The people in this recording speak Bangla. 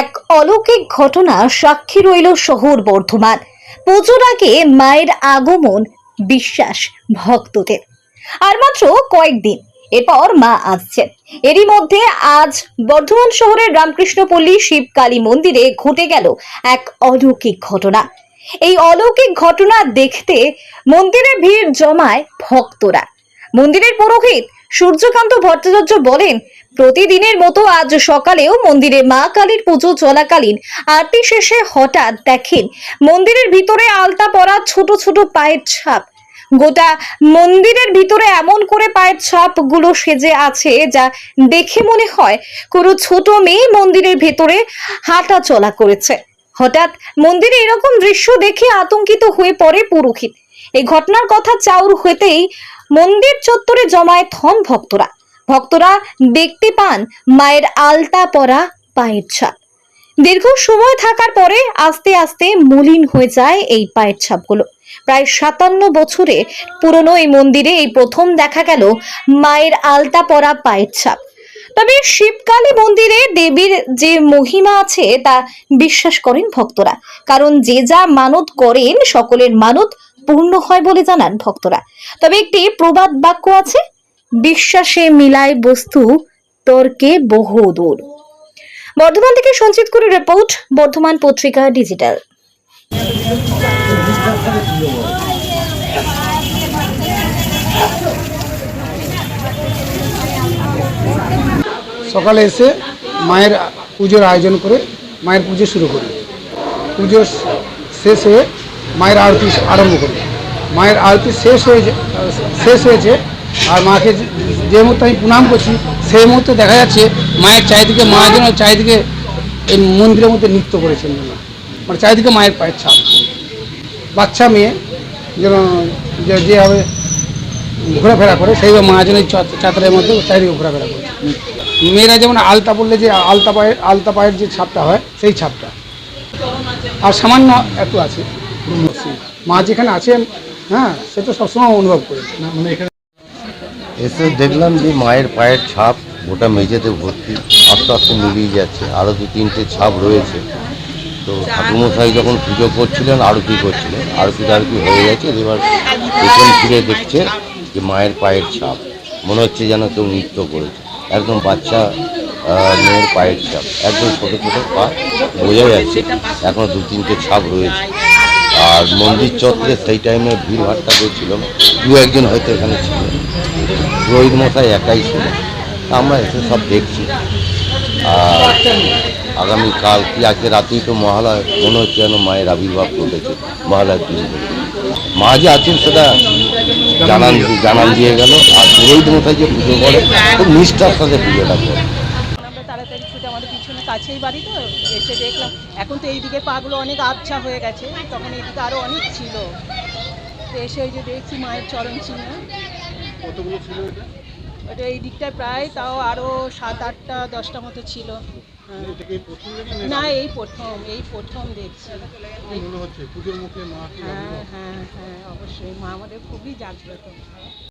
এক অলৌকিক ঘটনা সাক্ষী রইল শহর বর্ধমান। পুজোর আগে মায়ের আগমন, বিশ্বাস ভক্তদের। আর মাত্র কয়েকদিন এরপর মা আসছেন। এরই মধ্যে আজ বর্ধমান শহরের রামকৃষ্ণপল্লী শিব কালী মন্দিরে ঘটে গেল এক অলৌকিক ঘটনা। এই অলৌকিক ঘটনা দেখতে মন্দিরে ভিড় জমায় ভক্তরা। মন্দিরের পুরোহিত সূর্যকান্ত ভট্টাচার্য বলেন, প্রতিদিনের মতো আজ সকালেও মন্দিরে মা কালীর পুজো চলাকালীন আরতি শেষে হঠাৎ দেখেন মন্দিরের ভিতরে আলতা পরা ছোট ছোট পায়ের ছাপ। গোটা মন্দিরের ভিতরে এমন করে পায়ের ছাপগুলো সেজে আছে যা দেখে মনে হয় কোনো ছোট মেয়ে মন্দিরের ভেতরে হাঁটা চলা করেছে। হঠাৎ মন্দিরে এরকম দৃশ্য দেখে আতঙ্কিত হয়ে পড়ে পুরোহিত। এই ঘটনার কথা চাউর হতেই মন্দির চত্বরে জমায় থন ভক্তরা। ভক্তরা দেখতে পান মায়ের আলতা পরা পায়ের ছাপ। দীর্ঘ সময় থাকার পরে আস্তে আস্তে মলিন হয়ে যায় এই পায়ের ছাপগুলো। প্রায় 57 বছরে পুরনো এই মন্দিরে এই প্রথম দেখা গেল মায়ের আলতা পরা পায়ের ছাপ। তবে শিবকালী মন্দিরে দেবীর যে মহিমা আছে তা বিশ্বাস করেন ভক্তরা, কারণ যে যা মানত করেন সকলের মানত পূর্ণ হয় বলে জানান ভক্তরা। তবে একটি প্রবাদ বাক্য আছে, বিশ্বাসে মিলায় বস্তু, তর্কে বহুদূর। বর্ধমান থেকে সঞ্চিত করে রিপোর্ট, বর্ধমান পত্রিকা ডিজিটাল। সকালে এসে মায়ের পুজোর আয়োজন করে মায়ের পুজো শুরু করি। পুজো শেষ হয়ে মায়ের আরতি আরম্ভ করি। মায়ের আরতি শেষ হয়েছে আর মাকে যে মুহূর্তে আমি প্রণাম করছি সেই মুহূর্তে দেখা যাচ্ছে মায়ের চারিদিকে মা যেন চারিদিকে এই মন্দিরের মধ্যে নৃত্য করেছেন, মানে চারিদিকে মায়ের পায়ের ছাপ। বাচ্চা মেয়ে যেন যেভাবে ঘোরাফেরা করে সেইভাবে মা যেন চাতারের মধ্যে চারিদিকে ঘোরাফেরা করে। মেয়েরা যেমন আলতা পরলে যে আলতা পায়ের যে ছাপটা হয় সেই ছাপটা, আর সামান্য একটু আছে। মা যেখানে আছেন, হ্যাঁ, সে তো সবসময় অনুভব করে। মানে এখানে এসে দেখলাম যে মায়ের পায়ের ছাপ গোটা মেঝেতে ভর্তি, আস্তে আস্তে মিলিয়ে যাচ্ছে। আরও 2-3টে ছাপ রয়েছে। তো ঠাকুরমশাই যখন পুজো করছিলেন, আরতি করছিলেন, আরতি হয়ে গেছে। এবার পেছন ফিরে দেখছে যে মায়ের পায়ের ছাপ, মনে হচ্ছে যেন কেউ নৃত্য করেছে। একদম বাচ্চা মেয়ের পায়ের ছাপ, একদম ছোটো ছোটো পা, বোঝা যাচ্ছে এখনও 2-3টে ছাপ রয়েছে। আর মন্দির চত্বরে সেই টাইমে ভিড় ভাট্টা করছিল, 2-1জন হয়তো এখানে ছিল, পুরোহিত মশাই একাই ছিল। আমরা এসে সব দেখছি। আর আগামীকাল কি আজকে রাতেই তো মহালয়, মনে হচ্ছে যেন মায়ের আবির্ভাব ঘটেছে মহালয়ার দিন। মা যে আছেন সেটা জানান দিয়ে গেল। আর পুরোহিত মশাই যে পুজো করে খুব নিষ্ঠার সাথে পুজোটা করে। আমরা তাড়াতাড়ি ছুটে আমাদের পিছনে কাছেই বাড়ি, তো এসে দেখলাম এখন তো এইদিকে পাগুলো অনেক আবছা হয়ে গেছে, তখন এইদিকে আরও অনেক ছিল। তো এসে ওই যে দেখছি মায়ের চরণ চিহ্ন। কতগুলো ছিল এটা? ওটা এই দিকটায় প্রায় তাও আরও 7-8টা 10টা মতো ছিল। না, এই প্রথম দেখছি। মনে হচ্ছে পুজোর মুখে মা। হ্যাঁ, অবশ্যই মা আমাদের খুবই জাগ্রত।